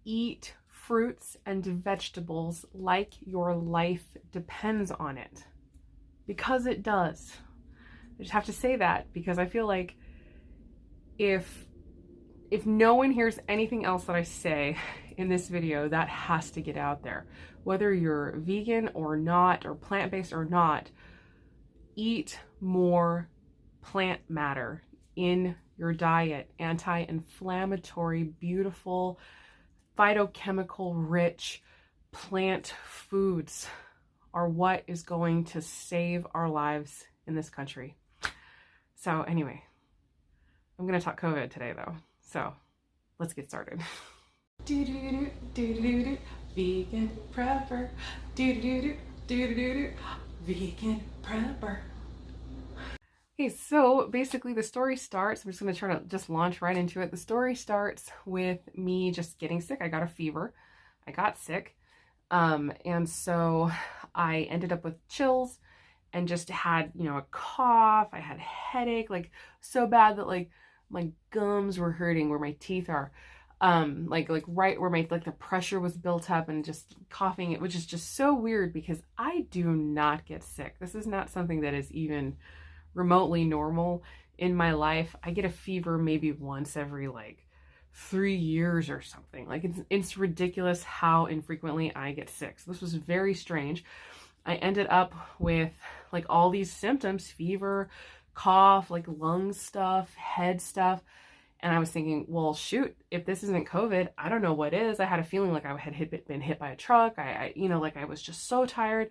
eat fruits and vegetables like your life depends on it, because it does. I just have to say that, because I feel like if no one hears anything else that I say in this video, that has to get out there. Whether you're vegan or not, or plant-based or not, eat more plant matter in your diet. Anti-inflammatory, beautiful, phytochemical rich plant foods are what is going to save our lives in this country. So anyway, I'm going to talk COVID today though. So let's get started. Vegan prepper. Vegan prepper. Okay, so basically the story starts, I'm just going to try to just launch right into it. The story starts with me just getting sick. I got a fever. I got sick. And so I ended up with chills and just had, you know, a cough. I had a headache, like so bad that like my gums were hurting where my teeth are. Like right where my, like the pressure was built up, and just coughing. It was just so weird because I do not get sick. This is not something that is even remotely normal in my life. I get a fever maybe once every like 3 years or something. Like it's ridiculous how infrequently I get sick. So this was very strange. I ended up with like all these symptoms: fever, cough, like lung stuff, head stuff. And I was thinking, well, shoot, if this isn't COVID, I don't know what is. I had a feeling like I had been hit by a truck. I you know, like I was just so tired.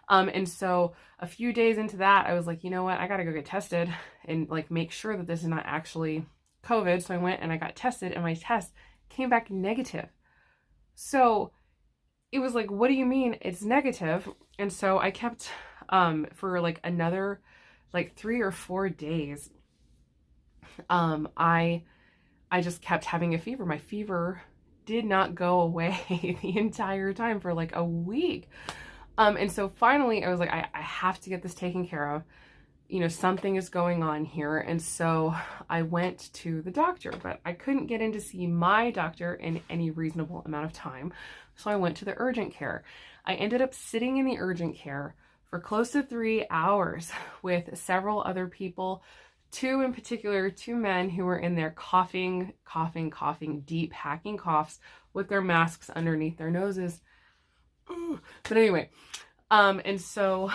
And so a few days into that, I was like, you know what, I got to go get tested and like make sure that this is not actually COVID. So I went and I got tested, and my test came back negative. So it was like, what do you mean it's negative? And so I kept, for like another like 3 or 4 days, I just kept having a fever. My fever did not go away the entire time for like a week. And so finally I was like, I have to get this taken care of. You know, something is going on here. And so I went to the doctor, but I couldn't get in to see my doctor in any reasonable amount of time. So I went to the urgent care. I ended up sitting in the urgent care for close to 3 hours with several other people. 2 in particular, 2 men who were in there coughing, deep hacking coughs with their masks underneath their noses. But anyway, and so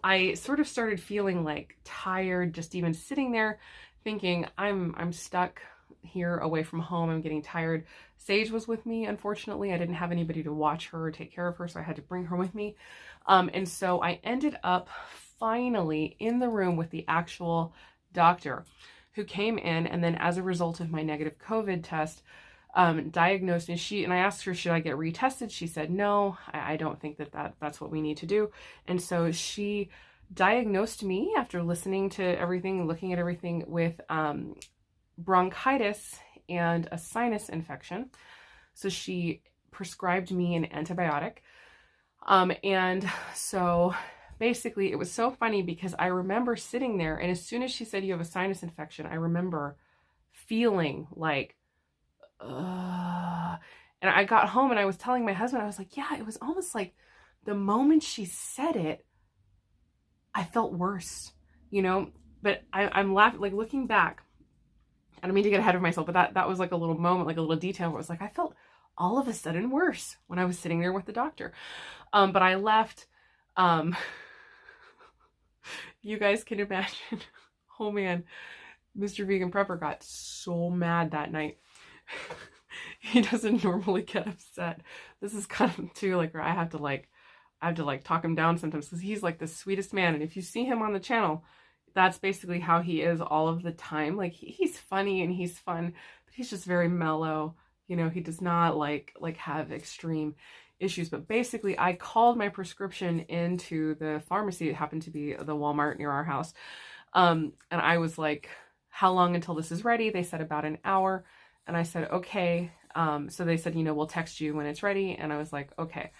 I sort of started feeling like tired, just even sitting there thinking I'm stuck here away from home. I'm getting tired. Sage was with me. Unfortunately, I didn't have anybody to watch her or take care of her, so I had to bring her with me. And so I ended up finally in the room with the actual doctor, who came in, and then as a result of my negative COVID test, diagnosed me. And I asked her, should I get retested? She said, no, I don't think that's what we need to do. And so she diagnosed me, after listening to everything, looking at everything, with bronchitis and a sinus infection. So she prescribed me an antibiotic. And so basically it was so funny because I remember sitting there, and as soon as she said you have a sinus infection, I remember feeling like, and I got home and I was telling my husband, I was like, yeah, it was almost like the moment she said it, I felt worse, you know. But I'm laughing, like looking back, I don't mean to get ahead of myself, but that was like a little moment, like a little detail where it was like, I felt all of a sudden worse when I was sitting there with the doctor. But I left, you guys can imagine, oh man, Mr. Vegan Prepper got so mad that night. He doesn't normally get upset. This is kind of too like where I have to talk him down sometimes, because he's like the sweetest man. And if you see him on the channel, that's basically how he is all of the time. Like he's funny and he's fun, but he's just very mellow. You know, he does not like have extreme issues. But basically I called my prescription into the pharmacy. It happened to be the Walmart near our house. And I was like, how long until this is ready? They said about an hour. And I said, okay. So they said, you know, we'll text you when it's ready. And I was like, okay.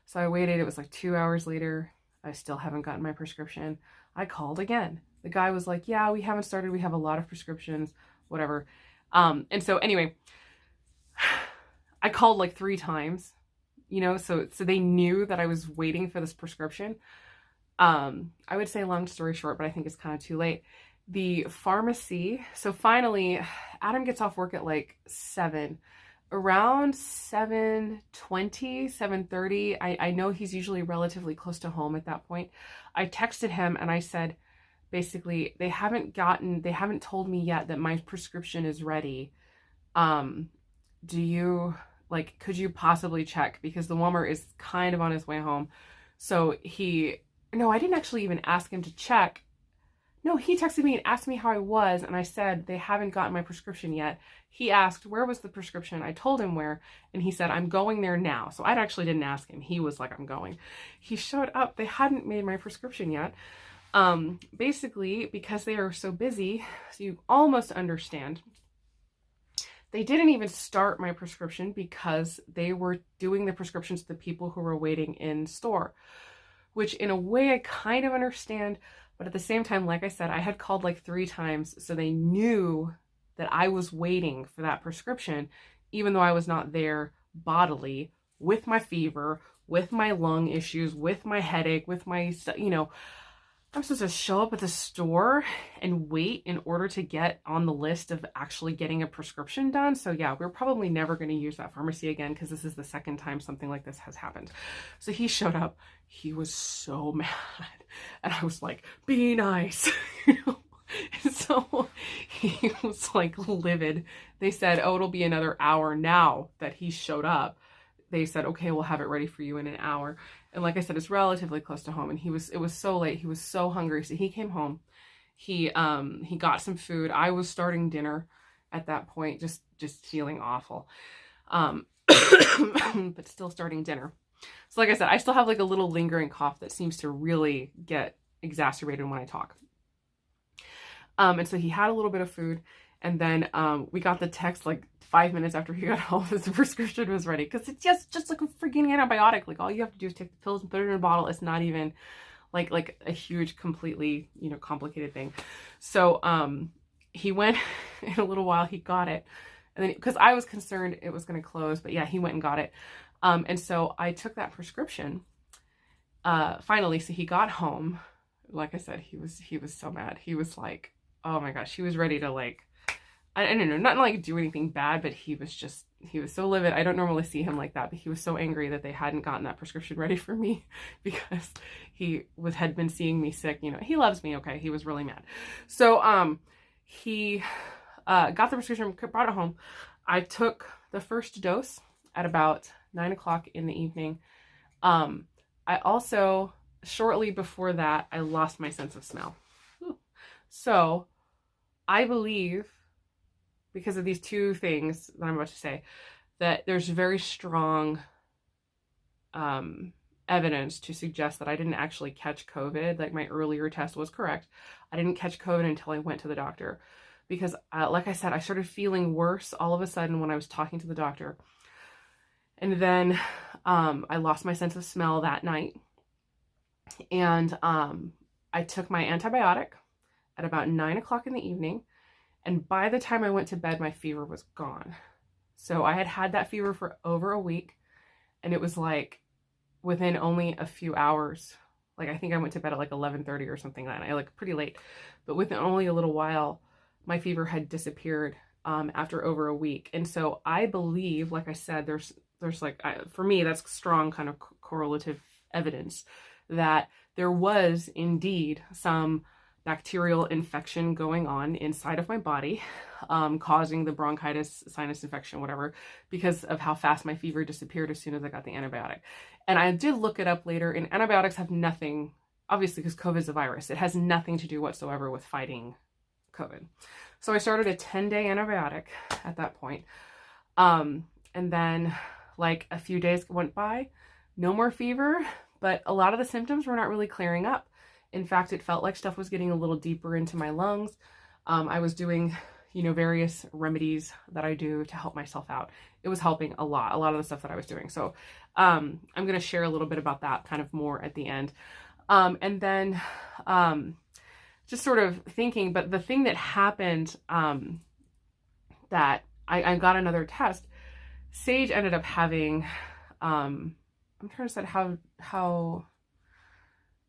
So I waited. It was like 2 hours later. I still haven't gotten my prescription. I called again. The guy was like, yeah, we haven't started. We have a lot of prescriptions, whatever. And so anyway, I called like 3 times, you know, so they knew that I was waiting for this prescription. I would say long story short, but I think it's kind of too late. The pharmacy, so finally, Adam gets off work at like 7. Around 7:20, 7:30, I know he's usually relatively close to home at that point. I texted him and I said, basically, they haven't told me yet that my prescription is ready. Do you, like, could you possibly check? Because the Walmart is kind of on his way home. So no, I didn't actually even ask him to check. No, he texted me and asked me how I was, and I said, they haven't gotten my prescription yet. He asked, where was the prescription? I told him where, and he said, I'm going there now. So I actually didn't ask him. He was like, I'm going. He showed up. They hadn't made my prescription yet. Basically, because they are so busy, so you almost understand, they didn't even start my prescription because they were doing the prescriptions to the people who were waiting in store, which in a way I kind of understand. But at the same time, like I said, I had called like 3 times, so they knew that I was waiting for that prescription, even though I was not there bodily, with my fever, with my lung issues, with my headache, with my, you know, I'm supposed to show up at the store and wait in order to get on the list of actually getting a prescription done. So yeah, we're probably never going to use that pharmacy again, because this is the second time something like this has happened. So he showed up. He was so mad. And I was like, be nice. You know? And so he was like livid. They said, oh, it'll be another hour now that he showed up. They said, okay, we'll have it ready for you in an hour. And like I said, it's relatively close to home. And it was so late. He was so hungry. So he came home. He got some food. I was starting dinner at that point, just feeling awful. But still starting dinner. So like I said, I still have like a little lingering cough that seems to really get exacerbated when I talk. And so he had a little bit of food, and then we got the text like 5 minutes after he got home that the prescription was ready, because it's just like a freaking antibiotic. Like all you have to do is take the pills and put it in a bottle. It's not even like a huge, completely, you know, complicated thing. So he went in a little while. He got it, and then because I was concerned it was going to close, but yeah, he went and got it. And so I took that prescription finally. So he got home. Like I said, he was so mad. He was like, oh my gosh, he was ready to like, I don't know, not like do anything bad, but he was so livid. I don't normally see him like that, but he was so angry that they hadn't gotten that prescription ready for me, because he had been seeing me sick. You know, he loves me. Okay. He was really mad. So, he, got the prescription, brought it home. I took the first dose at about 9 o'clock in the evening. I also, shortly before that, I lost my sense of smell. So I believe, because of these 2 things that I'm about to say, that there's very strong evidence to suggest that I didn't actually catch COVID. Like my earlier test was correct. I didn't catch COVID until I went to the doctor, because like I said, I started feeling worse all of a sudden when I was talking to the doctor. And then I lost my sense of smell that night. And I took my antibiotic at about 9 o'clock in the evening. And by the time I went to bed, my fever was gone. So I had that fever for over a week. And it was like within only a few hours, like I think I went to bed at like 11:30 or something like that. Like pretty late. But within only a little while, my fever had disappeared after over a week. And so I believe, like I said, there's like, for me, that's strong kind of correlative evidence that there was indeed some bacterial infection going on inside of my body, causing the bronchitis, sinus infection, whatever, because of how fast my fever disappeared as soon as I got the antibiotic. And I did look it up later, and antibiotics have nothing, obviously because COVID is a virus, it has nothing to do whatsoever with fighting COVID. So I started a 10-day antibiotic at that point. And then like a few days went by, no more fever, but a lot of the symptoms were not really clearing up. In fact, it felt like stuff was getting a little deeper into my lungs. I was doing, you know, various remedies that I do to help myself out. It was helping a lot of the stuff that I was doing. So I'm going to share a little bit about that kind of more at the end. And then just sort of thinking, but the thing that happened, that I got another test. Sage ended up having, I'm trying to say how,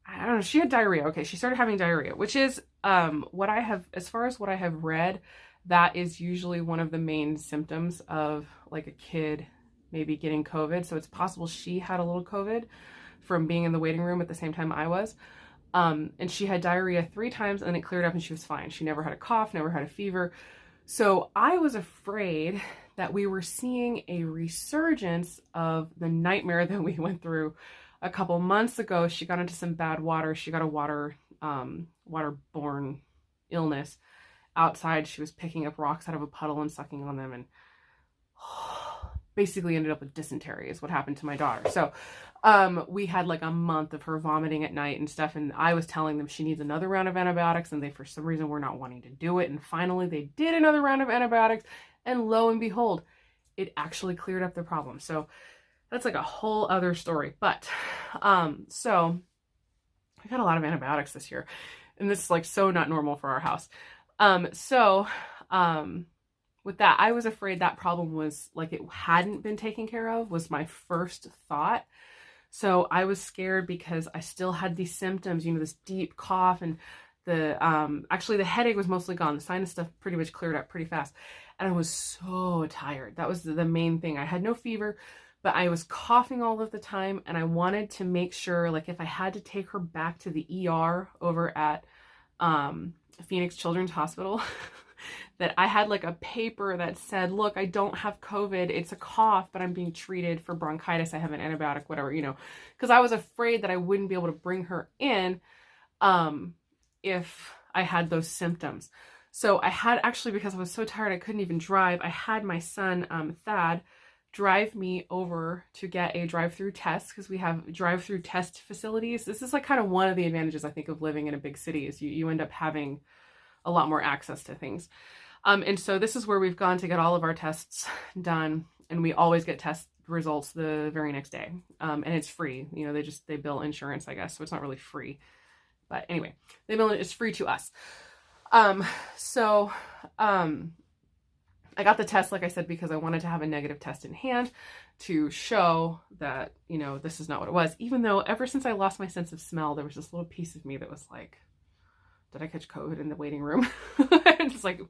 I don't know, she had diarrhea. Okay, she started having diarrhea, which is what I have, as far as what I have read, that is usually one of the main symptoms of like a kid maybe getting COVID. So it's possible she had a little COVID from being in the waiting room at the same time I was. And she had diarrhea 3 times and it cleared up and she was fine. She never had a cough, never had a fever. So I was afraid that we were seeing a resurgence of the nightmare that we went through a couple months ago. She got into some bad water. She got a waterborne illness outside. She was picking up rocks out of a puddle and sucking on them, and basically ended up with dysentery is what happened to my daughter. So we had like a month of her vomiting at night and stuff, and I was telling them she needs another round of antibiotics, and they for some reason were not wanting to do it. And finally they did another round of antibiotics, and lo and behold, it actually cleared up the problem. So that's like a whole other story. But so I got a lot of antibiotics this year, and this is like so not normal for our house. With that, I was afraid that problem was like it hadn't been taken care of, was my first thought. So I was scared because I still had these symptoms, you know, this deep cough, and the actually the headache was mostly gone. The sinus stuff pretty much cleared up pretty fast. And I was so tired. That was the main thing. I had no fever, but I was coughing all of the time, and I wanted to make sure, like, if I had to take her back to the ER over at Phoenix Children's Hospital, that I had like a paper that said, look, I don't have COVID. It's a cough, but I'm being treated for bronchitis. I have an antibiotic, whatever, you know, because I was afraid that I wouldn't be able to bring her in if I had those symptoms. So I had actually, because I was so tired, I couldn't even drive. I had my son, Thad, drive me over to get a drive-through test, because we have drive-through test facilities. This is like kind of one of the advantages, I think, of living in a big city, is you end up having a lot more access to things. And so this is where we've gone to get all of our tests done, and we always get test results the very next day. And it's free. You know, they bill insurance, I guess, so it's not really free. But anyway, it's free to us. I got the test, like I said, because I wanted to have a negative test in hand to show that, you know, this is not what it was. Even though ever since I lost my sense of smell, there was this little piece of me that was like, did I catch COVID in the waiting room? It's like,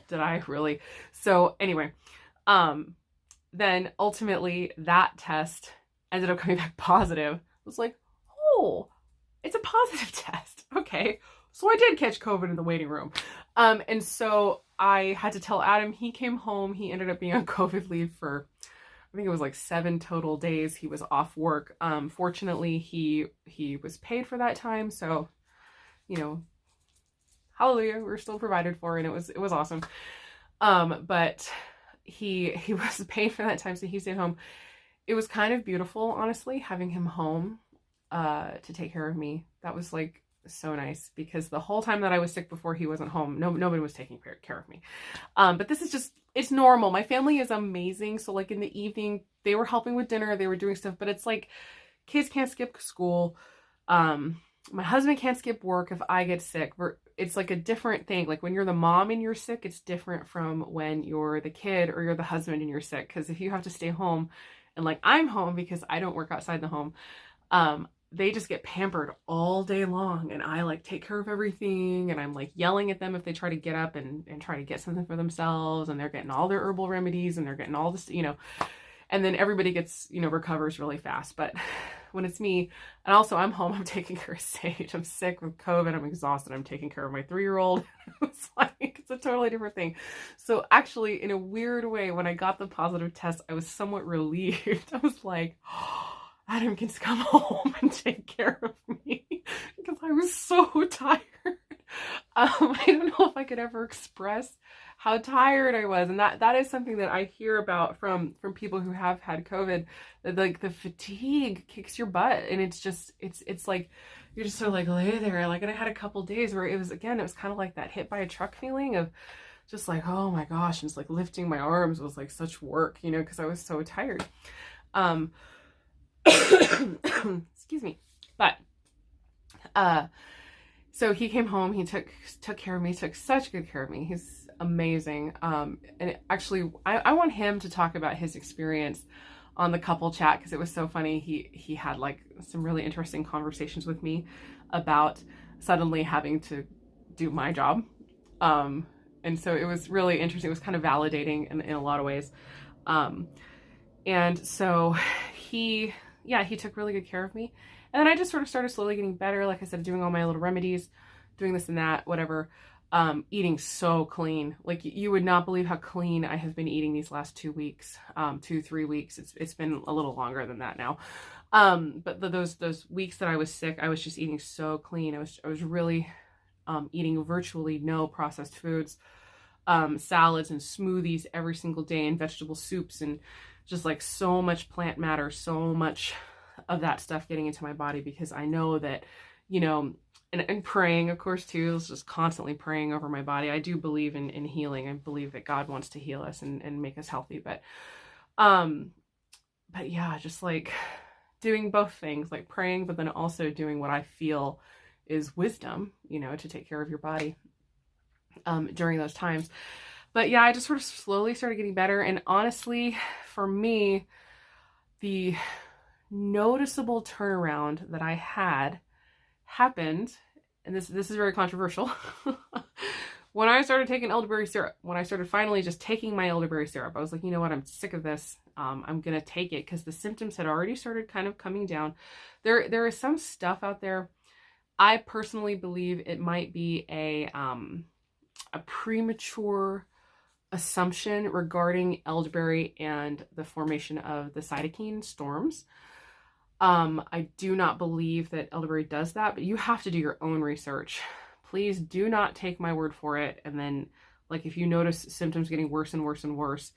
did I really? So anyway, then ultimately that test ended up coming back positive. I was like, oh, it's a positive test. Okay. So I did catch COVID in the waiting room. And so I had to tell Adam. He came home. He ended up being on COVID leave for, I think it was like 7 total days. He was off work. Fortunately, he was paid for that time. So, you know, hallelujah, we're still provided for, and it was awesome. But he was paid for that time, so he stayed home. It was kind of beautiful, honestly, having him home to take care of me. That was like so nice, because the whole time that I was sick before he wasn't home, nobody was taking care of me. But this is just, it's normal. My family is amazing. So like in the evening, they were helping with dinner, they were doing stuff, but it's like kids can't skip school. My husband can't skip work if I get sick. It's like a different thing. Like when you're the mom and you're sick, it's different from when you're the kid or you're the husband and you're sick. Because if you have to stay home, and like I'm home because I don't work outside the home, they just get pampered all day long, and I like take care of everything, and I'm like yelling at them if they try to get up and try to get something for themselves, and they're getting all their herbal remedies, and they're getting all this, you know, and then everybody gets, you know, recovers really fast. But when it's me, and also I'm home, I'm taking care of Sage. I'm sick with COVID. I'm exhausted. I'm taking care of my 3-year-old. It's like, it's a totally different thing. So actually, in a weird way, when I got the positive test, I was somewhat relieved. I was like, oh, Adam can come home and take care of me, because I was so tired. I don't know if I could ever express how tired I was. And that is something that I hear about from people who have had COVID, that like the fatigue kicks your butt, and it's just, it's like, you're just sort of like lay there. Like, and I had a couple days where it was kind of like that hit by a truck feeling of just like, oh my gosh, and it's like lifting my arms was like such work, you know, because I was so tired. Excuse me. But, so he came home, he took care of me, took such good care of me. He's, amazing. Actually, I want him to talk about his experience on the couple chat, because it was so funny. He had like some really interesting conversations with me about suddenly having to do my job. And so it was really interesting. It was kind of validating in a lot of ways. And so he took really good care of me. And then I just sort of started slowly getting better. Like I said, doing all my little remedies, doing this and that, whatever. Eating so clean. Like you would not believe how clean I have been eating these last 2 weeks, 2-3 weeks. It's been a little longer than that now. But those weeks that I was sick, I was just eating so clean. I was really eating virtually no processed foods, salads and smoothies every single day, and vegetable soups, and just like so much plant matter, so much of that stuff getting into my body, because I know that, you know, and praying, of course, too. It's just constantly praying over my body. I do believe in healing. I believe that God wants to heal us and make us healthy. But yeah, just like doing both things, like praying, but then also doing what I feel is wisdom, you know, to take care of your body during those times. But yeah, I just sort of slowly started getting better. And honestly, for me, the noticeable turnaround that I had happened, and this is very controversial, when I started taking elderberry syrup. When I started finally just taking my elderberry syrup, I was like, you know what, I'm sick of this. I'm gonna take it, because the symptoms had already started kind of coming down. There is some stuff out there. I personally believe it might be a premature assumption regarding elderberry and the formation of the cytokine storms. I do not believe that elderberry does that, but you have to do your own research. Please do not take my word for it. And then, like, if you notice symptoms getting worse and worse and worse,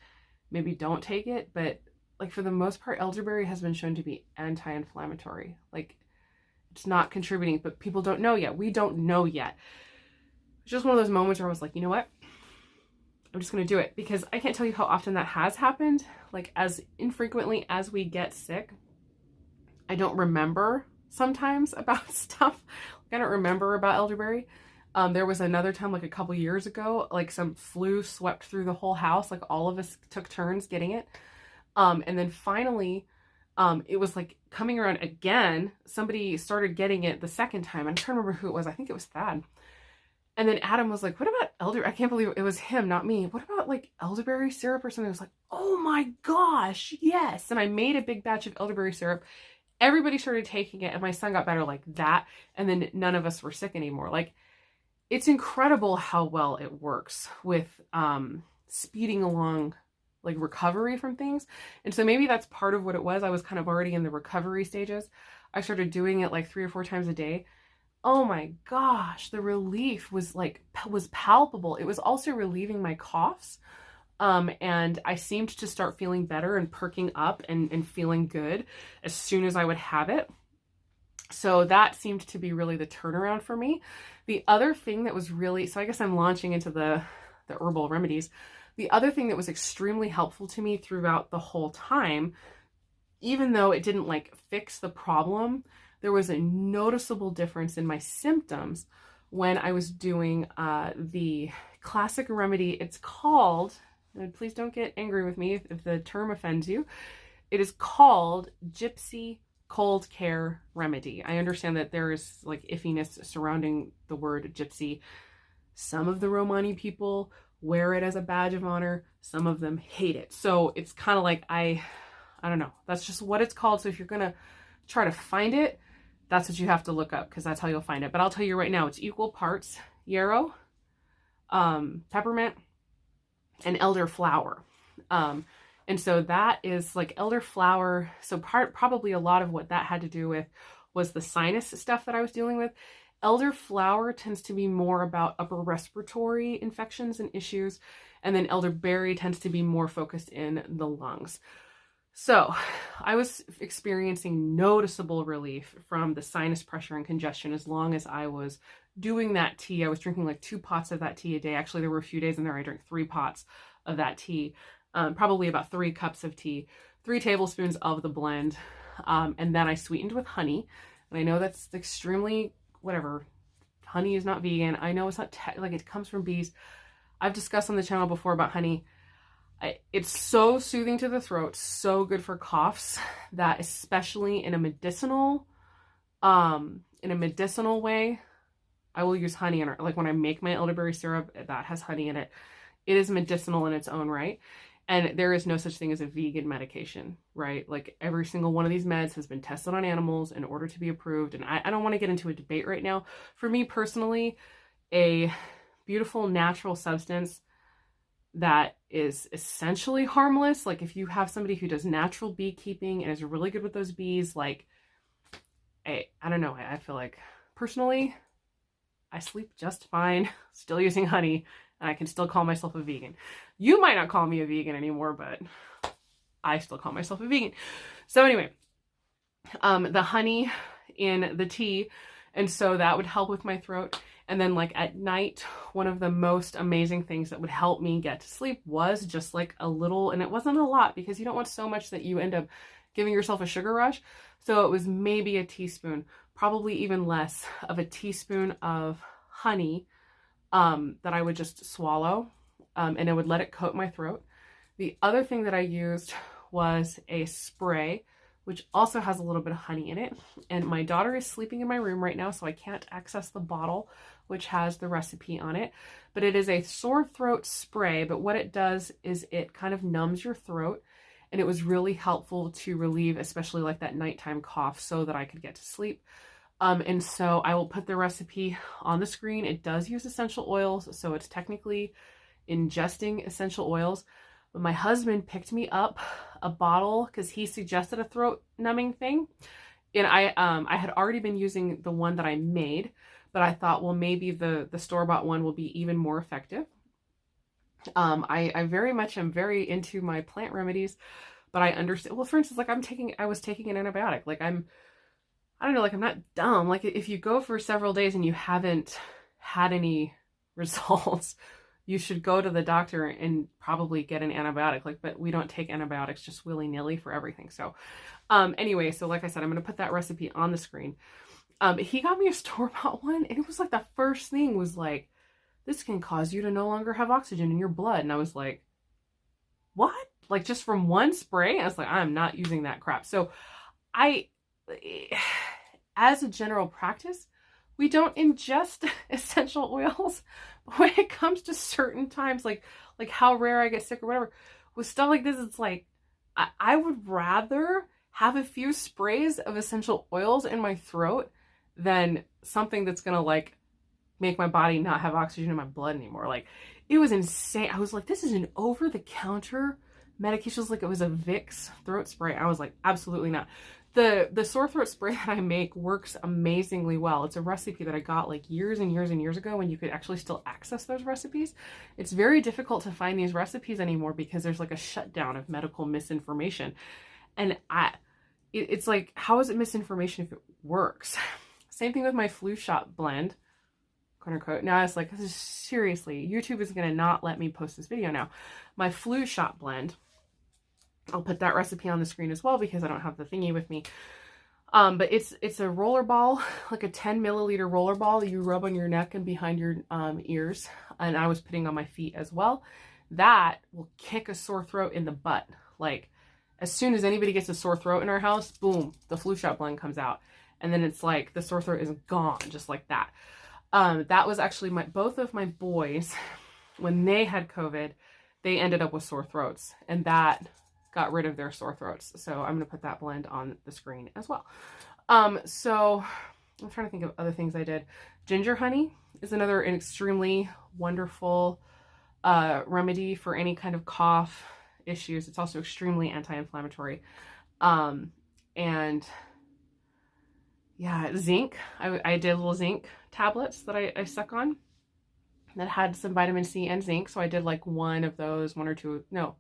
maybe don't take it. But like, for the most part, elderberry has been shown to be anti-inflammatory. Like, it's not contributing, but people don't know yet. We don't know yet. It's just one of those moments where I was like, you know what? I'm just going to do it, because I can't tell you how often that has happened. Like, as infrequently as we get sick, I don't remember sometimes about stuff. Like, I don't remember about elderberry. There was another time, like a couple years ago, like some flu swept through the whole house. Like, all of us took turns getting it. And then finally, it was like coming around again. Somebody started getting it the second time. I'm trying to remember who it was. I think it was Thad. And then Adam was like, what about elderberry? I can't believe it was him, not me. What about like elderberry syrup or something? I was like, oh my gosh, yes. And I made a big batch of elderberry syrup. Everybody started taking it, and my son got better like that. And then none of us were sick anymore. Like, it's incredible how well it works with speeding along like recovery from things. And so maybe that's part of what it was. I was kind of already in the recovery stages. I started doing it like 3 or 4 times a day. Oh my gosh, the relief was palpable. It was also relieving my coughs. And I seemed to start feeling better and perking up and feeling good as soon as I would have it. So that seemed to be really the turnaround for me. The other thing that was really, so I guess I'm launching into the herbal remedies. The other thing that was extremely helpful to me throughout the whole time, even though it didn't like fix the problem, there was a noticeable difference in my symptoms when I was doing the classic remedy. It's called, please don't get angry with me if the term offends you. It is called Gypsy Cold Care Remedy. I understand that there is like iffiness surrounding the word gypsy. Some of the Romani people wear it as a badge of honor. Some of them hate it. So it's kind of like, I don't know. That's just what it's called. So if you're going to try to find it, that's what you have to look up, because that's how you'll find it. But I'll tell you right now, it's equal parts yarrow, peppermint, and elderflower. And so that is like elderflower. So probably a lot of what that had to do with was the sinus stuff that I was dealing with. Elderflower tends to be more about upper respiratory infections and issues. And then elderberry tends to be more focused in the lungs. So I was experiencing noticeable relief from the sinus pressure and congestion as long as I was doing that tea. I was drinking like 2 pots of that tea a day. Actually, there were a few days in there I drank 3 pots of that tea, probably about 3 cups of tea, 3 tablespoons of the blend. And then I sweetened with honey. And I know that's extremely, whatever, honey is not vegan. I know it's not, like it comes from bees. I've discussed on the channel before about honey. It's so soothing to the throat, so good for coughs, that especially in a medicinal way, I will use honey in it. Like when I make my elderberry syrup that has honey in it, it is medicinal in its own right. And there is no such thing as a vegan medication, right? Like every single one of these meds has been tested on animals in order to be approved. And I don't want to get into a debate right now. For me personally, a beautiful natural substance that is essentially harmless, like if you have somebody who does natural beekeeping and is really good with those bees, like I don't know, I feel like personally I sleep just fine still using honey, and I can still call myself a vegan. You might not call me a vegan anymore, but I still call myself a vegan. So anyway, the honey in the tea, and so that would help with my throat. And then like at night, one of the most amazing things that would help me get to sleep was just like a little, and it wasn't a lot because you don't want so much that you end up giving yourself a sugar rush. So it was maybe a teaspoon, probably even less, of a teaspoon of honey that I would just swallow, and it would let it coat my throat. The other thing that I used was a spray, which also has a little bit of honey in it. And my daughter is sleeping in my room right now, so I can't access the bottle, which has the recipe on it. But it is a sore throat spray, but what it does is it kind of numbs your throat, and it was really helpful to relieve, especially like that nighttime cough, so that I could get to sleep. And so I will put the recipe on the screen. It does use essential oils, so it's technically ingesting essential oils. But my husband picked me up a bottle because he suggested a throat numbing thing. And I had already been using the one that I made, but I thought, well, maybe the store-bought one will be even more effective. I very much am very into my plant remedies, but I understand, well, for instance, like I was taking an antibiotic. Like I don't know, like I'm not dumb. Like if you go for several days and you haven't had any results, you should go to the doctor and probably get an antibiotic. Like, but we don't take antibiotics just willy-nilly for everything. So anyway, so like I said, I'm going to put that recipe on the screen. He got me a store-bought one, and it was like the first thing was like, this can cause you to no longer have oxygen in your blood. And I was like, what? Like just from one spray? I was like, I'm not using that crap. So as a general practice, we don't ingest essential oils. But when it comes to certain times, like how rare I get sick or whatever, with stuff like this, it's like, I would rather have a few sprays of essential oils in my throat than something that's gonna like make my body not have oxygen in my blood anymore. Like it was insane. I was like, this is an over-the-counter medication. It was like it was a Vicks throat spray. I was like, absolutely not. The sore throat spray that I make works amazingly well. It's a recipe that I got like years and years and years ago when you could actually still access those recipes. It's very difficult to find these recipes anymore because there's like a shutdown of medical misinformation. And it's like, how is it misinformation if it works? Same thing with my flu shot blend, quote unquote. Now it's like, this is seriously, YouTube is going to not let me post this video now. My flu shot blend, I'll put that recipe on the screen as well because I don't have the thingy with me. But it's a roller ball, like a 10 milliliter roller ball that you rub on your neck and behind your ears. And I was putting on my feet as well. That will kick a sore throat in the butt. Like as soon as anybody gets a sore throat in our house, boom, the flu shot blend comes out. And then it's like the sore throat is gone just like that. That was actually both of my boys, when they had COVID, they ended up with sore throats, and that got rid of their sore throats. So I'm going to put that blend on the screen as well. So I'm trying to think of other things I did. Ginger honey is another extremely wonderful remedy for any kind of cough issues. It's also extremely anti-inflammatory. And yeah, zinc. I did little zinc tablets that I suck on that had some vitamin C and zinc. So I did like one of those, one or two, no,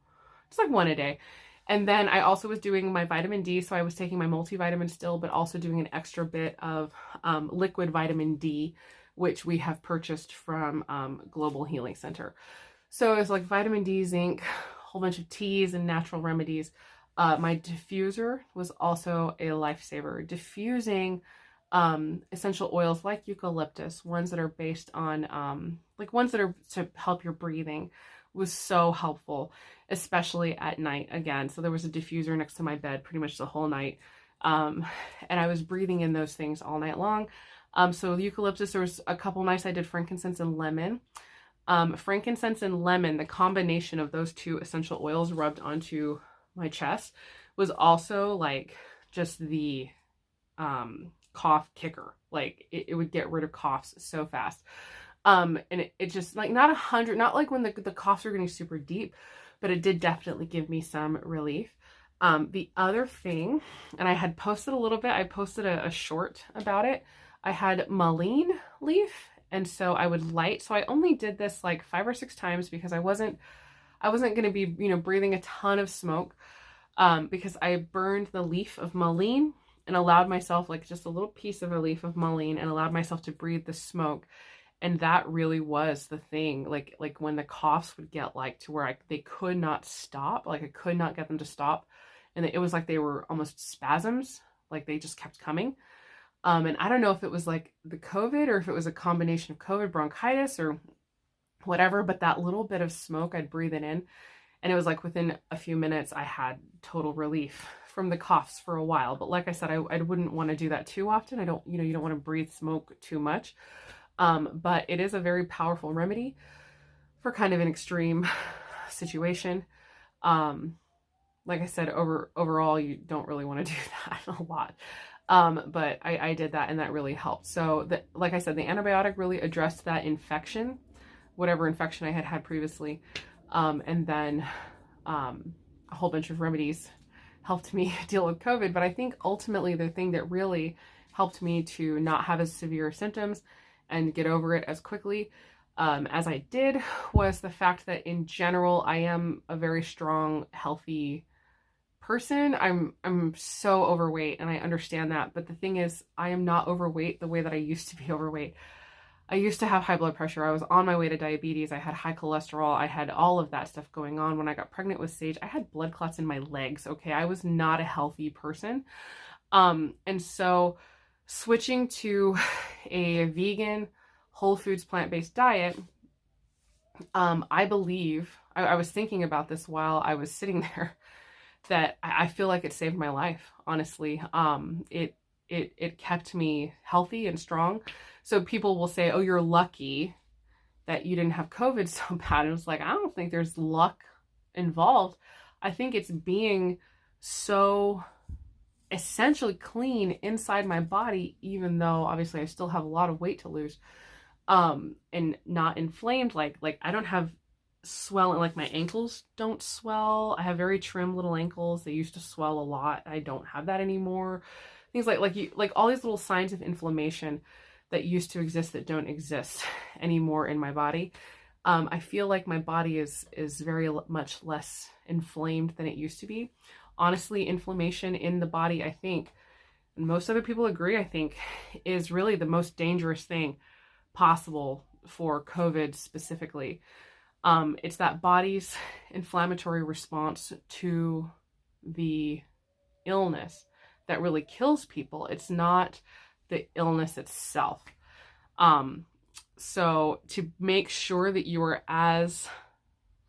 just like one a day. And then I also was doing my vitamin D. So I was taking my multivitamin still, but also doing an extra bit of liquid vitamin D, which we have purchased from Global Healing Center. So it's like vitamin D, zinc, a whole bunch of teas and natural remedies. My diffuser was also a lifesaver. Diffusing essential oils like eucalyptus, ones that are based on, like ones that are to help your breathing, was so helpful, especially at night again. So there was a diffuser next to my bed pretty much the whole night. And I was breathing in those things all night long. So eucalyptus, there was a couple nights I did frankincense and lemon. Frankincense and lemon, the combination of those two essential oils rubbed onto my chest was also like just the cough kicker. Like it would get rid of coughs so fast. And it just like not 100, not like when the coughs are getting super deep, but it did definitely give me some relief. The other thing, and I had posted a little bit, I posted a short about it. I had mullein leaf, and so I would light. So I only did this like 5 or 6 times because I wasn't going to be, you know, breathing a ton of smoke, because I burned the leaf of mullein and allowed myself like just a little piece of a leaf of mullein and allowed myself to breathe the smoke. And that really was the thing. Like when the coughs would get like to where they could not stop, like I could not get them to stop. And it was like they were almost spasms, like they just kept coming. And I don't know if it was like the COVID or if it was a combination of COVID, bronchitis or whatever, but that little bit of smoke, I'd breathe it in. And it was like within a few minutes, I had total relief from the coughs for a while. But like I said, I wouldn't want to do that too often. I don't, you know, you don't want to breathe smoke too much. But it is a very powerful remedy for kind of an extreme situation. Like I said, overall, you don't really want to do that a lot. But I did that and that really helped. So like I said, the antibiotic really addressed that infection, whatever infection I had previously. And then, a whole bunch of remedies helped me deal with COVID. But I think ultimately the thing that really helped me to not have as severe symptoms and get over it as quickly, as I did, was the fact that in general, I am a very strong, healthy person. I'm so overweight and I understand that. But the thing is, I am not overweight the way that I used to be overweight. I used to have high blood pressure. I was on my way to diabetes. I had high cholesterol. I had all of that stuff going on. When I got pregnant with Sage, I had blood clots in my legs. Okay. I was not a healthy person. And so switching to a vegan, whole foods, plant-based diet, I believe, I was thinking about this while I was sitting there, that I feel like it saved my life, honestly. It kept me healthy and strong. So people will say, oh, you're lucky that you didn't have COVID so bad. And it's like, I don't think there's luck involved. I think it's being so essentially clean inside my body, even though obviously I still have a lot of weight to lose, and not inflamed. Like I don't have swelling, like my ankles don't swell. I have very trim little ankles. They used to swell a lot. I don't have that anymore. Things like all these little signs of inflammation that used to exist that don't exist anymore in my body. I feel like my body is very much less inflamed than it used to be. Honestly, inflammation in the body, I think, and most other people agree, I think, is really the most dangerous thing possible for COVID specifically. It's that body's inflammatory response to the illness that really kills people. It's not the illness itself. So to make sure that you are as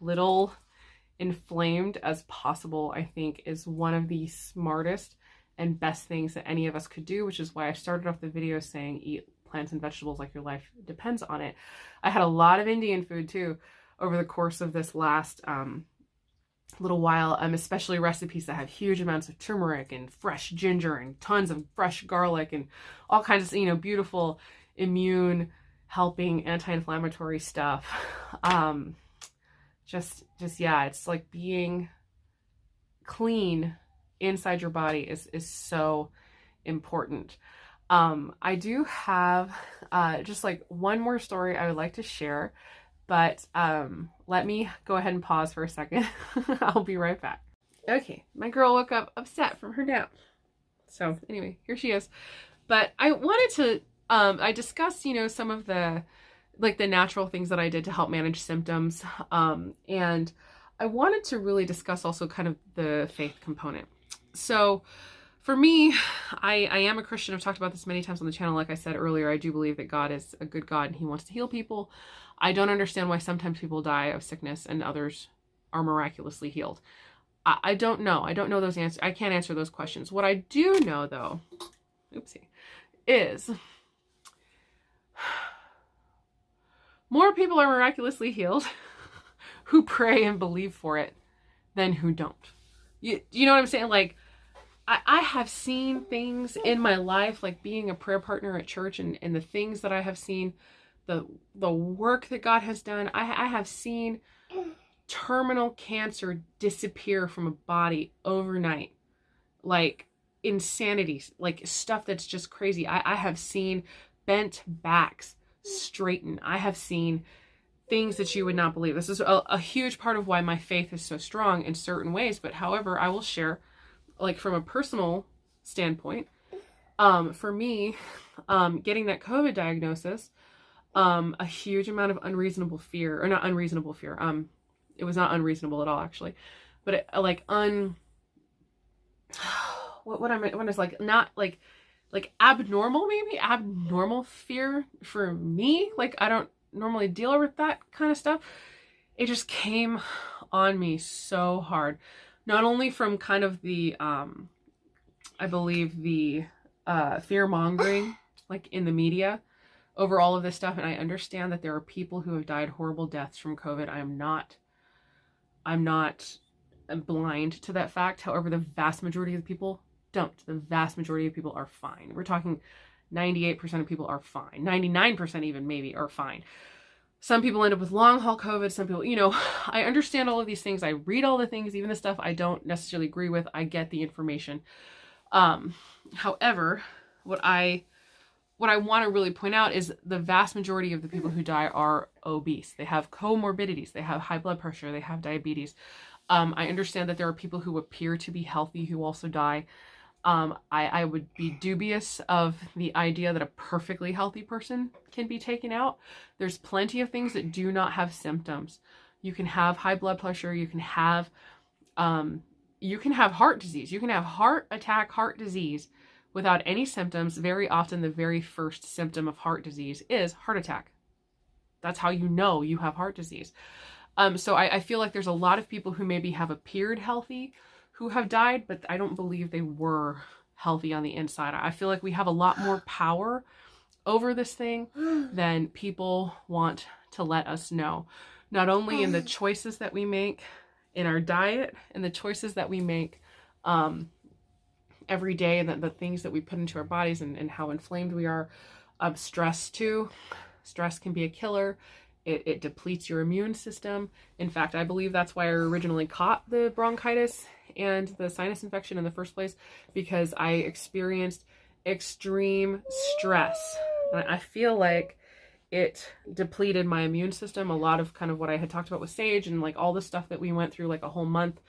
little inflamed as possible, I think, is one of the smartest and best things that any of us could do, which is why I started off the video saying eat plants and vegetables like your life depends on it. I had a lot of Indian food too over the course of this last little while, especially recipes that have huge amounts of turmeric and fresh ginger and tons of fresh garlic and all kinds of, you know, beautiful immune helping anti-inflammatory stuff. Just yeah, it's like being clean inside your body is so important. I do have just like one more story I would like to share, but let me go ahead and pause for a second. I'll be right back. Okay, my girl woke up upset from her nap. So anyway, here she is. But I wanted to, I discussed, you know, some of the, like the natural things that I did to help manage symptoms. And I wanted to really discuss also kind of the faith component. So For me, I am a Christian. I've talked about this many times on the channel. Like I said earlier, I do believe that God is a good God and he wants to heal people. I don't understand why sometimes people die of sickness and others are miraculously healed. I don't know. I don't know those answers. I can't answer those questions. What I do know, though, oopsie, is more people are miraculously healed who pray and believe for it than who don't. You know what I'm saying? Like, I have seen things in my life, like being a prayer partner at church and the things that I have seen, the work that God has done. I have seen terminal cancer disappear from a body overnight. Like insanity, like stuff that's just crazy. I have seen bent backs straighten. I have seen things that you would not believe. This is a huge part of why my faith is so strong in certain ways. But however, I will share, like from a personal standpoint, for me, getting that COVID diagnosis, a huge amount of unreasonable fear, or not unreasonable fear. It was not unreasonable at all, actually, but it, like what is like not like abnormal, maybe abnormal fear for me. Like I don't normally deal with that kind of stuff. It just came on me so hard. Not only from kind of the, I believe the fear mongering, like in the media over all of this stuff. And I understand that there are people who have died horrible deaths from COVID. I'm not blind to that fact. However, the vast majority of the people don't. The vast majority of people are fine. We're talking 98% of people are fine. 99% even maybe are fine. Some people end up with long haul COVID. Some people, you know, I understand all of these things. I read all the things, even the stuff I don't necessarily agree with. I get the information. However, what I want to really point out is the vast majority of the people who die are obese. They have comorbidities. They have high blood pressure. They have diabetes. I understand that there are people who appear to be healthy who also die. I would be dubious of the idea that a perfectly healthy person can be taken out. There's plenty of things that do not have symptoms. You can have high blood pressure. You can have heart disease. You can have heart attack, heart disease without any symptoms. Very often the very first symptom of heart disease is heart attack. That's how you know you have heart disease. So I feel like there's a lot of people who maybe have appeared healthy who have died, but I don't believe they were healthy on the inside. I feel like we have a lot more power over this thing than people want to let us know. Not only in the choices that we make in our diet and the choices that we make every day, and the things that we put into our bodies and how inflamed we are. Stress too. Stress can be a killer. It depletes your immune system. In fact, I believe that's why I originally caught the bronchitis and the sinus infection in the first place, because I experienced extreme stress. And I feel like it depleted my immune system. A lot of kind of what I had talked about with Sage and like all the stuff that we went through like a whole month.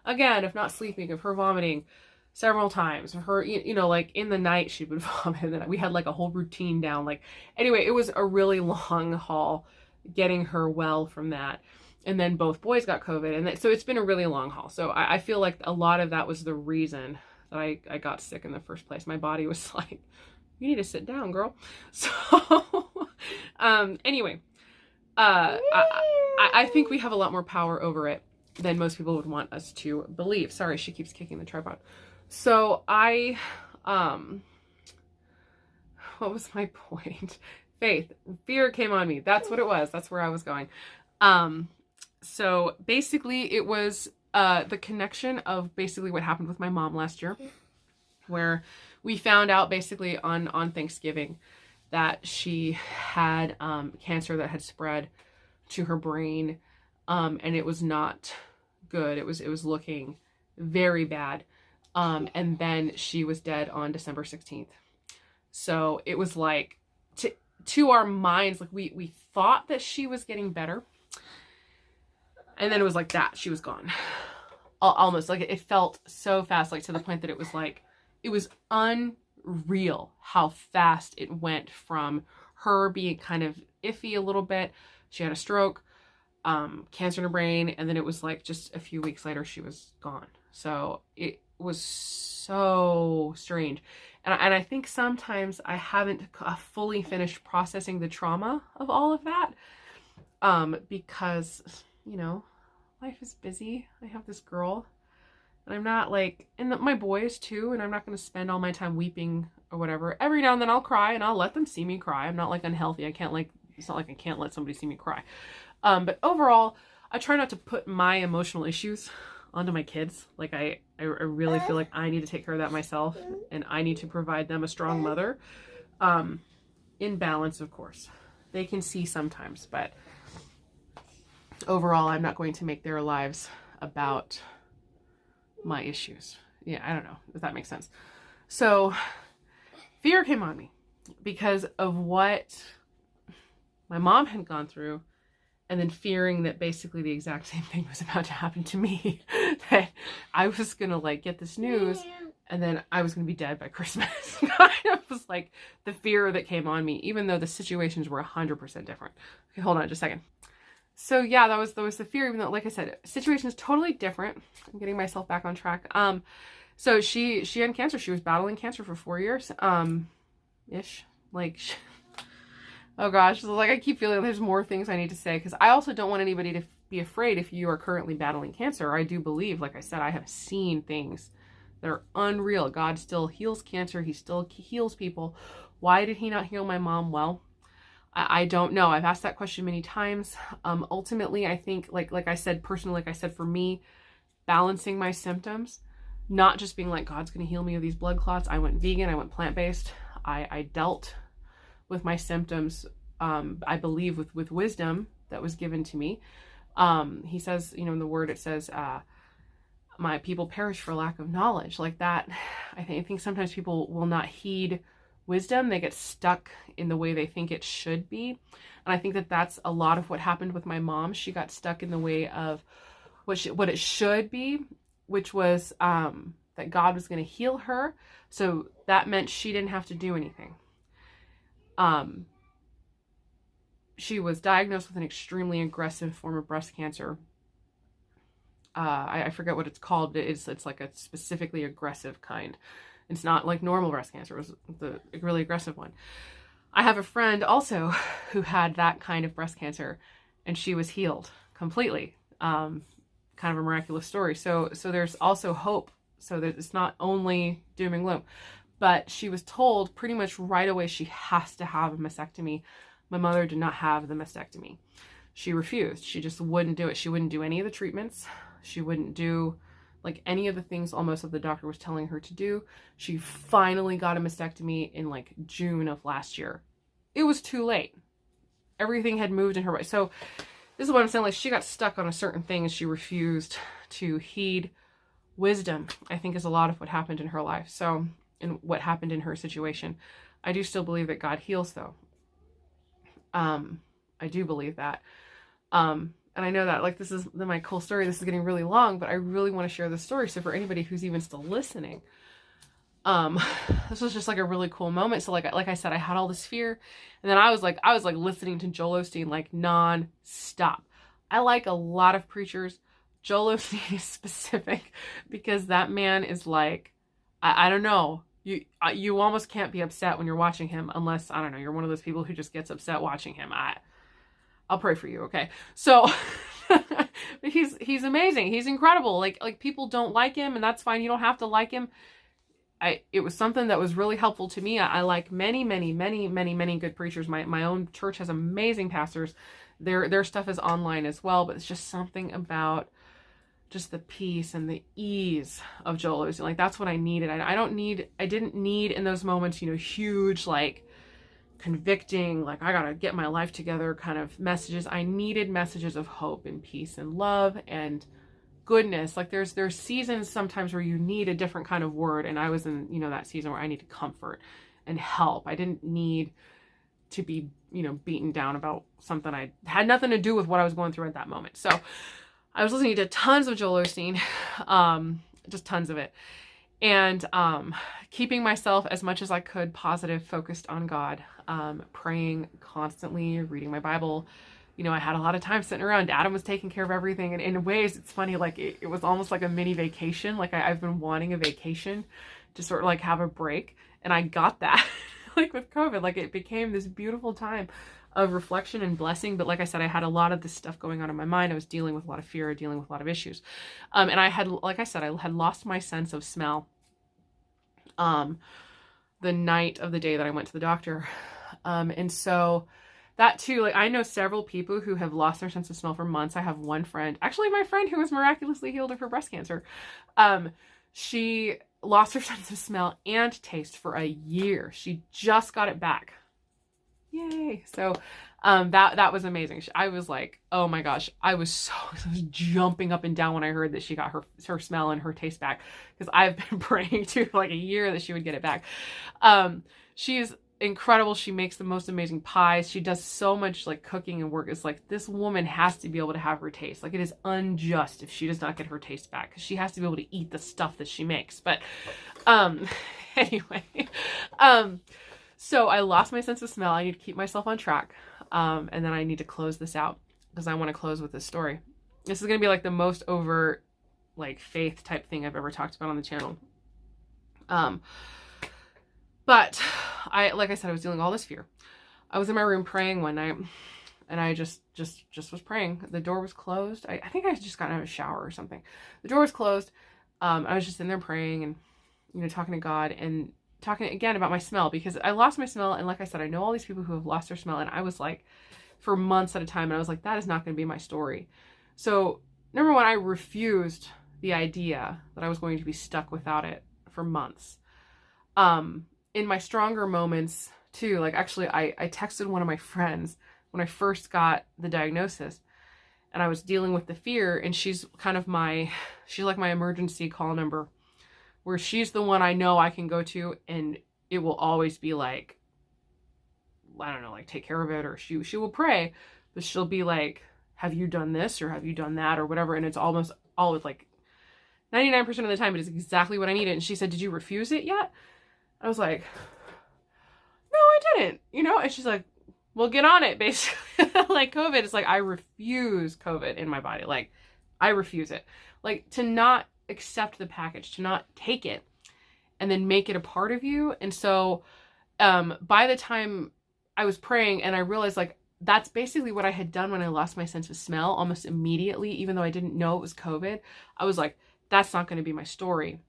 Again, of not sleeping, of her vomiting several times, of her, you know, like in the night she would vomit, and we had like a whole routine down. Like, anyway, it was a really long haul getting her well from that. And then both boys got COVID. And so it's been a really long haul. So I feel like a lot of that was the reason that I got sick in the first place. My body was like, you need to sit down, girl. So, anyway, I think we have a lot more power over it than most people would want us to believe. Sorry, she keeps kicking the tripod. So what was my point? Faith, fear came on me. That's what it was. That's where I was going. So basically it was the connection of basically what happened with my mom last year, where we found out basically on Thanksgiving that she had cancer that had spread to her brain, and it was not good. It was looking very bad. And then she was dead on December 16th. So it was like, to our minds, like we thought that she was getting better. And then it was like that. She was gone. Almost like it felt so fast, like to the point that it was like, it was unreal how fast it went from her being kind of iffy a little bit. She had a stroke, cancer in her brain. And then it was like just a few weeks later, she was gone. So was so strange. And I think sometimes I haven't fully finished processing the trauma of all of that, because, you know, life is busy. I have this girl, and I'm not like, and my boys too, and I'm not going to spend all my time weeping or whatever. Every now and then I'll cry, and I'll let them see me cry. I'm not like unhealthy. I can't like, it's not like I can't let somebody see me cry. But overall, I try not to put my emotional issues onto my kids. Like I really feel like I need to take care of that myself, and I need to provide them a strong mother, in balance, of course. They can see sometimes, but overall, I'm not going to make their lives about my issues. Yeah, I don't know if that makes sense. So fear came on me because of what my mom had gone through, and then fearing that basically the exact same thing was about to happen to me, that I was going to like get this news and then I was going to be dead by Christmas. It was like the fear that came on me, even though the situations were 100% different. Okay, hold on just a second. So yeah, that was the fear, even though, like I said, situation is totally different. I'm getting myself back on track. So she had cancer. She was battling cancer for 4 years, ish. Like, oh gosh, so like I keep feeling there's more things I need to say, because I also don't want anybody to be afraid if you are currently battling cancer. I do believe, like I said, I have seen things that are unreal. God still heals cancer. He still heals people. Why did he not heal my mom? Well, I don't know. I've asked that question many times. Ultimately, I think, like I said, personally, like I said, for me, balancing my symptoms, not just being like, God's going to heal me of these blood clots. I went vegan. I went plant-based. I dealt with my symptoms, I believe, with wisdom that was given to me. He says, you know, in the word, it says, my people perish for lack of knowledge. Like that, I think sometimes people will not heed wisdom. They get stuck in the way they think it should be. And I think that that's a lot of what happened with my mom. She got stuck in the way of what it should be, which was that God was going to heal her. So that meant she didn't have to do anything. She was diagnosed with an extremely aggressive form of breast cancer. I forget what it's called, but it's like a specifically aggressive kind. It's not like normal breast cancer. It was the really aggressive one. I have a friend also who had that kind of breast cancer, and she was healed completely. Kind of a miraculous story. So there's also hope. So that it's not only doom and gloom. But she was told pretty much right away she has to have a mastectomy. My mother did not have the mastectomy. She refused. She just wouldn't do it. She wouldn't do any of the treatments. She wouldn't do like any of the things almost that the doctor was telling her to do. She finally got a mastectomy in like June of last year. It was too late. Everything had moved in her way. So this is what I'm saying. Like, she got stuck on a certain thing and she refused to heed wisdom, I think, is a lot of what happened in her life. So, and what happened in her situation. I do still believe that God heals, though. I do believe that. And I know that, like, this is my cool story. This is getting really long, but I really want to share this story. So for anybody who's even still listening, this was just like a really cool moment. So like I said, I had all this fear, and then I was like listening to Joel Osteen like non-stop. I like a lot of preachers. Joel Osteen is specific because that man is like, I don't know. You almost can't be upset when you're watching him unless, I don't know, you're one of those people who just gets upset watching him. I'll pray for you, okay? So he's amazing. He's incredible. Like people don't like him, and that's fine. You don't have to like him. It was something that was really helpful to me. I like many good preachers. My own church has amazing pastors. Their stuff is online as well, but it's just something about just the peace and the ease of Joel Osteen. Like, that's what I needed. I didn't need in those moments, you know, huge, like, convicting, like, I gotta get my life together kind of messages. I needed messages of hope and peace and love and goodness. Like, there's seasons sometimes where you need a different kind of word, and I was in, you know, that season where I needed comfort and help. I didn't need to be, you know, beaten down about something I had nothing to do with what I was going through at that moment. So I was listening to tons of Joel Osteen, just tons of it, and keeping myself as much as I could positive, focused on God, praying constantly, reading my Bible, you know, I had a lot of time sitting around. Adam was taking care of everything. And in ways, it's funny, like it was almost like a mini vacation. Like I've been wanting a vacation to sort of like have a break. And I got that like with COVID, like it became this beautiful time of reflection and blessing. But like I said, I had a lot of this stuff going on in my mind. I was dealing with a lot of fear, dealing with a lot of issues. And I had, like I said, I had lost my sense of smell the night of the day that I went to the doctor. And so that too, like I know several people who have lost their sense of smell for months. I have one friend, actually my friend who was miraculously healed of her breast cancer. She lost her sense of smell and taste for a year. She just got it back. Yay. So that was amazing. I was like, oh my gosh, I was jumping up and down when I heard that she got her smell and her taste back, because I've been praying to like a year that she would get it back. She's incredible. She makes the most amazing pies. She does so much like cooking and work. It's like, this woman has to be able to have her taste. Like it is unjust if she does not get her taste back, because she has to be able to eat the stuff that she makes. But anyway, so I lost my sense of smell. I need to keep myself on track. And then I need to close this out, because I want to close with this story. This is going to be like the most overt, like faith type thing I've ever talked about on the channel. But like I said, I was dealing with all this fear. I was in my room praying one night, and I just was praying. The door was closed. I think I had just gotten out of a shower or something. The door was closed. I was just in there praying and, you know, talking to God and talking again about my smell, because I lost my smell. And like I said, I know all these people who have lost their smell. And I was like, for months at a time, and I was like, that is not going to be my story. So number one, I refused the idea that I was going to be stuck without it for months. In my stronger moments too, like actually I texted one of my friends when I first got the diagnosis, and I was dealing with the fear, and she's kind of she's like my emergency call number, where she's the one I know I can go to, and it will always be like, I don't know, like take care of it, or she will pray, but she'll be like, have you done this or have you done that or whatever. And it's almost always like 99% of the time it is exactly what I needed. And she said, did you refuse it yet? I was like, no, I didn't, you know? And she's like, well, get on it, basically. Like COVID, it's like, I refuse COVID in my body. Like, I refuse it. Like, to not accept the package, to not take it and then make it a part of you. And so by the time I was praying, and I realized like, that's basically what I had done when I lost my sense of smell almost immediately, even though I didn't know it was COVID. I was like, that's not going to be my story.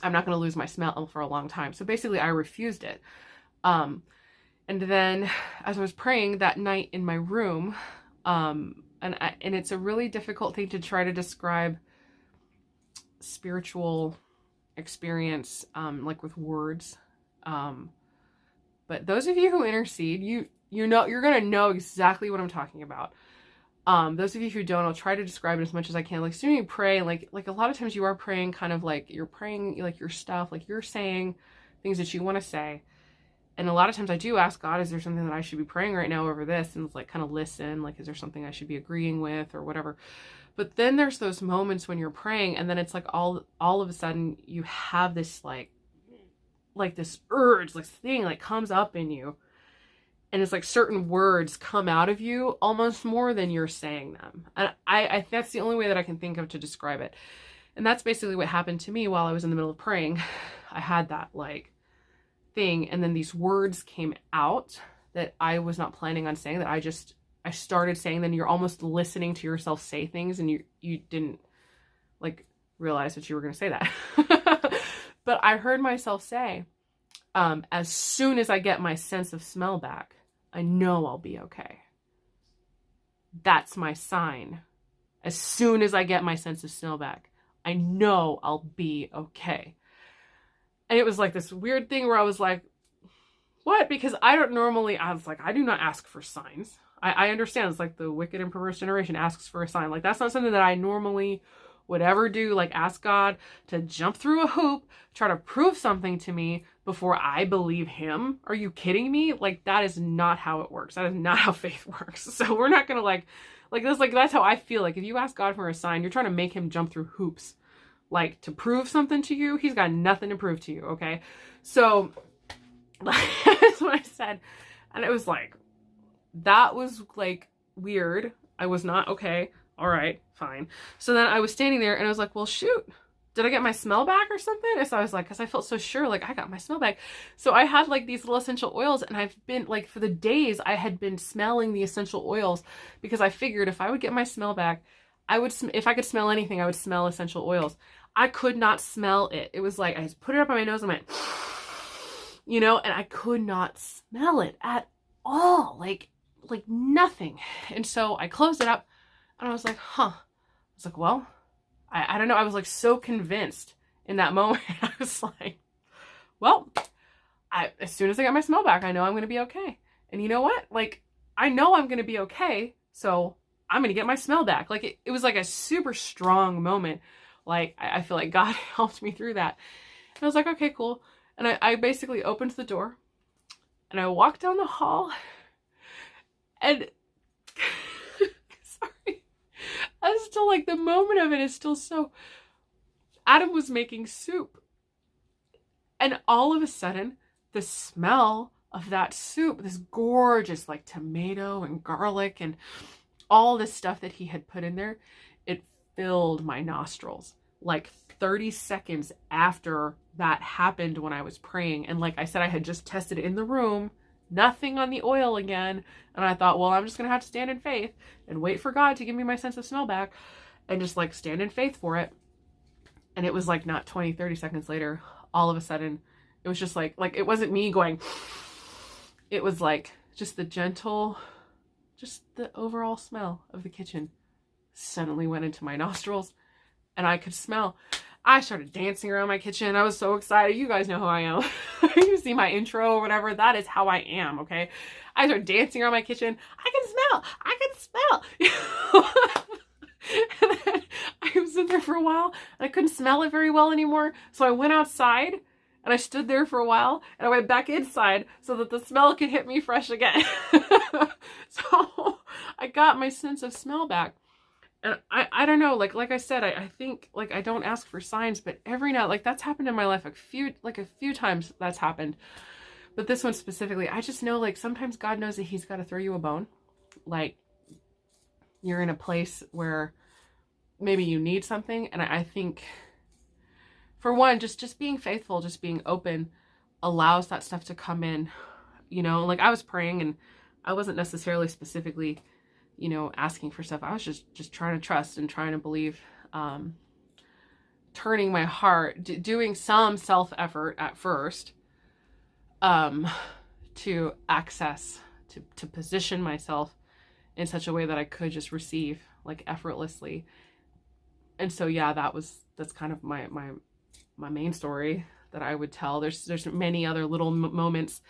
I'm not going to lose my smell for a long time. So basically I refused it. And then as I was praying that night in my room, and it's a really difficult thing to try to describe spiritual experience, like with words. But those of you who intercede, you know, you're going to know exactly what I'm talking about. Those of you who don't, I'll try to describe it as much as I can. Like, soon you pray, like a lot of times you are praying kind of like, you're praying like your stuff, like you're saying things that you want to say. And a lot of times I do ask God, is there something that I should be praying right now over this? And it's like, kind of listen, like, is there something I should be agreeing with or whatever? But then there's those moments when you're praying, and then it's like all of a sudden you have this like this urge, like thing like comes up in you. And it's like certain words come out of you almost more than you're saying them. And I that's the only way that I can think of to describe it. And that's basically what happened to me while I was in the middle of praying. I had that like thing, and then these words came out that I was not planning on saying, that I started saying. Then you're almost listening to yourself say things, and you didn't like realize that you were going to say that. But I heard myself say, as soon as I get my sense of smell back, I know I'll be okay. That's my sign. As soon as I get my sense of smell back, I know I'll be okay. And it was like this weird thing where I was like, what? Because I was like, I do not ask for signs. I understand it's like the wicked and perverse generation asks for a sign. Like, that's not something that I normally would ever do. Like, ask God to jump through a hoop, try to prove something to me before I believe him. Are you kidding me? Like, that is not how it works. That is not how faith works. So we're not going to that's how I feel. Like, if you ask God for a sign, you're trying to make him jump through hoops, like to prove something to you. He's got nothing to prove to you. Okay. So that's what I said. And it was like, that was like weird. I was not okay. All right, fine. So then I was standing there and I was like, well, shoot, did I get my smell back or something? And so I was like, because I felt so sure, like I got my smell back. So I had like these little essential oils, and I've been like, for the days I had been smelling the essential oils, because I figured if I would get my smell back, I would, if I could smell anything, I would smell essential oils. I could not smell it. It was like, I just put it up on my nose and went, you know, and I could not smell it at all, like nothing. And so I closed it up and I was like, huh. I was like, well, I don't know. I was like so convinced in that moment. I was like, well, as soon as I got my smell back, I know I'm going to be okay. And you know what? Like, I know I'm going to be okay. So I'm going to get my smell back. Like it was like a super strong moment. Like I feel like God helped me through that. And I was like, okay, cool. And I basically opened the door and I walked down the hall and sorry, I still like the moment of it is still so, Adam was making soup. And all of a sudden the smell of that soup, this gorgeous like tomato and garlic and all this stuff that he had put in there, it filled my nostrils like 30 seconds after that happened when I was praying. And like I said, I had just tested it in the room, nothing on the oil again. And I thought, well, I'm just going to have to stand in faith and wait for God to give me my sense of smell back and just like stand in faith for it. And it was like not 20, 30 seconds later, all of a sudden, it was just like it wasn't me going, it was like just the gentle, just the overall smell of the kitchen suddenly went into my nostrils and I could smell. I started dancing around my kitchen. I was so excited. You guys know who I am. You see my intro or whatever. That is how I am, okay? I started dancing around my kitchen. I can smell. And then I was in there for a while and I couldn't smell it very well anymore. So I went outside and I stood there for a while and I went back inside so that the smell could hit me fresh again. So I got my sense of smell back. And I don't know, like I said, I think like I don't ask for signs, but every now, like that's happened in my life a few times that's happened. But this one specifically, I just know like sometimes God knows that he's got to throw you a bone. Like you're in a place where maybe you need something. And I think for one, just being faithful, just being open allows that stuff to come in, you know, like I was praying and I wasn't necessarily specifically, you know, asking for stuff. I was just trying to trust and trying to believe, turning my heart, doing some self-effort at first, to access, to position myself in such a way that I could just receive like effortlessly. And so, yeah, that's kind of my main story that I would tell. There's many other little moments,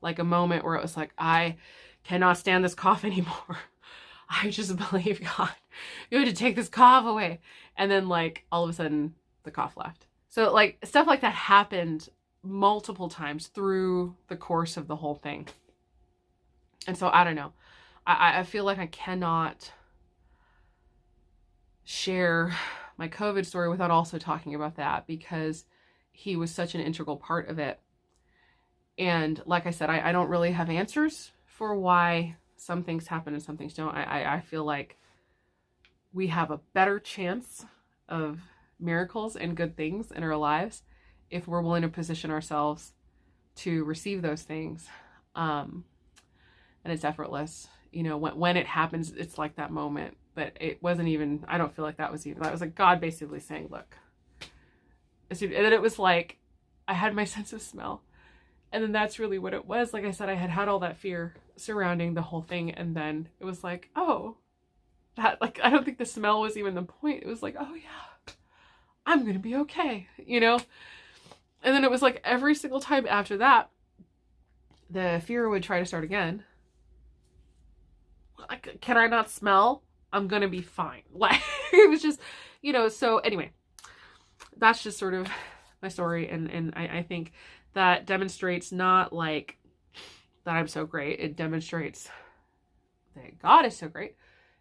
like a moment where it was like, I cannot stand this cough anymore. I just believe God, you had to take this cough away. And then like all of a sudden the cough left. So like stuff like that happened multiple times through the course of the whole thing. And so I don't know. I feel like I cannot share my COVID story without also talking about that because he was such an integral part of it. And like I said, I don't really have answers for why some things happen and some things don't. I feel like we have a better chance of miracles and good things in our lives if we're willing to position ourselves to receive those things. And it's effortless. You know, when it happens, it's like that moment. But it wasn't even, I don't feel like that was like God basically saying, look. And then it was like, I had my sense of smell. And then that's really what it was. Like I said, I had all that fear surrounding the whole thing. And then it was like, oh, that, like, I don't think the smell was even the point. It was like, oh yeah, I'm going to be okay, you know? And then it was like every single time after that, the fear would try to start again. Like, can I not smell? I'm going to be fine. Like, it was just, you know, so anyway, that's just sort of my story. And I think that demonstrates not like that I'm so great. It demonstrates that God is so great.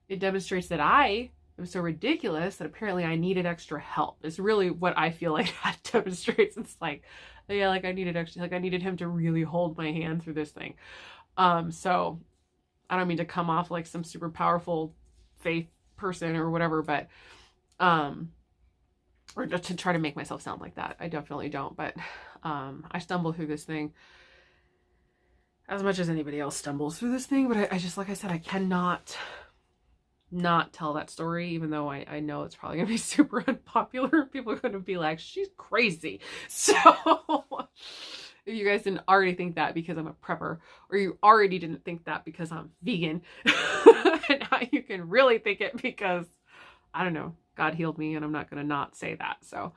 It demonstrates that I am so ridiculous that apparently I needed extra help. It's really what I feel like that demonstrates. It's like, yeah, like I needed extra, like I needed him to really hold my hand through this thing. So I don't mean to come off like some super powerful faith person or whatever, but, or to try to make myself sound like that. I definitely don't, but, I stumble through this thing as much as anybody else stumbles through this thing, but I just, like I said, I cannot not tell that story, even though I know it's probably gonna be super unpopular. People are gonna be like, she's crazy. So if you guys didn't already think that because I'm a prepper, or you already didn't think that because I'm vegan, and now you can really think it because, I don't know, God healed me, and I'm not gonna not say that. So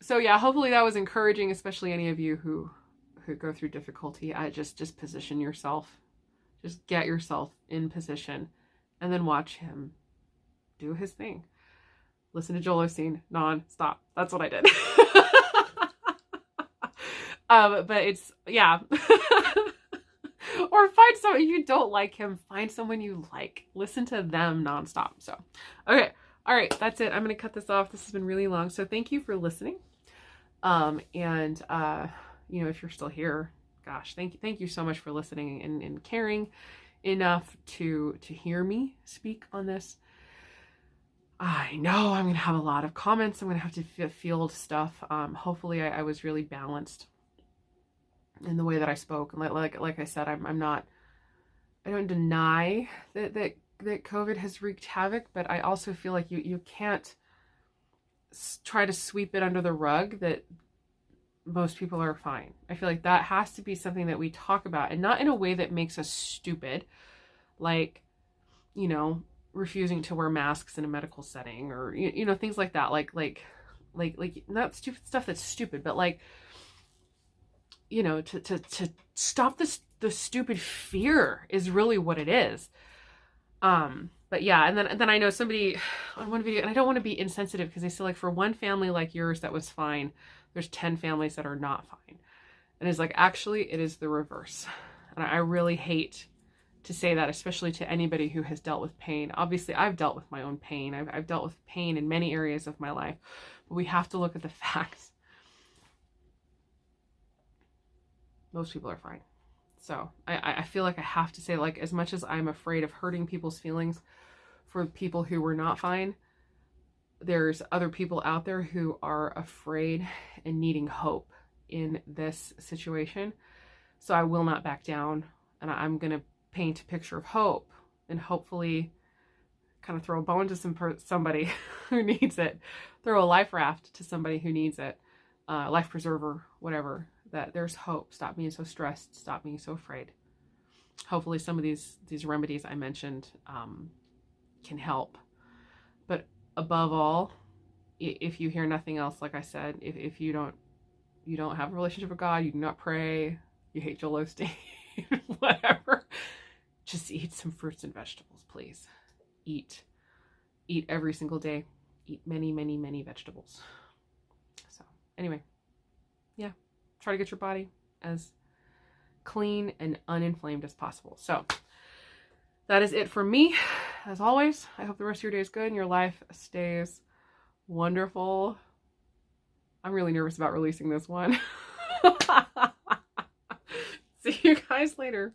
so yeah, hopefully that was encouraging, especially any of you who go through difficulty. I just position yourself, just get yourself in position, and then watch him do his thing. Listen to Joel Osteen non-stop. That's what I did. But it's, yeah. Or find someone, if you don't like him, find someone you like. Listen to them nonstop. So, okay. All right. That's it. I'm going to cut this off. This has been really long. So thank you for listening. You know, if you're still here, gosh, thank you so much for listening and caring enough to hear me speak on this. I know I'm going to have a lot of comments. I'm going to have to field stuff. Hopefully I was really balanced in the way that I spoke. And like I said, I don't deny that COVID has wreaked havoc, but I also feel like you can't try to sweep it under the rug that most people are fine. I feel like that has to be something that we talk about, and not in a way that makes us stupid, like, you know, refusing to wear masks in a medical setting, or, you know, things like that. Like not stupid stuff that's stupid, but like, you know, to stop the stupid fear is really what it is. But yeah, and then I know somebody on one video, and I don't want to be insensitive because they say, like, for one family like yours that was fine, there's 10 families that are not fine. And it's like, actually, it is the reverse. And I really hate to say that, especially to anybody who has dealt with pain. Obviously, I've dealt with my own pain. I've dealt with pain in many areas of my life. But we have to look at the facts. Most people are fine. So I feel like I have to say, like, as much as I'm afraid of hurting people's feelings for people who were not fine, there's other people out there who are afraid and needing hope in this situation. So I will not back down, and I'm going to paint a picture of hope and hopefully kind of throw a bone to somebody who needs it, throw a life raft to somebody who needs it, life preserver, whatever, that there's hope. Stop being so stressed. Stop being so afraid. Hopefully some of these remedies I mentioned can help. But above all, if you hear nothing else, like I said, if you don't have a relationship with God, you do not pray, you hate Joel Osteen, whatever, just eat some fruits and vegetables, please. Eat every single day. Eat many, many, many vegetables. So anyway, yeah, try to get your body as clean and uninflamed as possible. So that is it for me. As always, I hope the rest of your day is good and your life stays wonderful. I'm really nervous about releasing this one. See you guys later.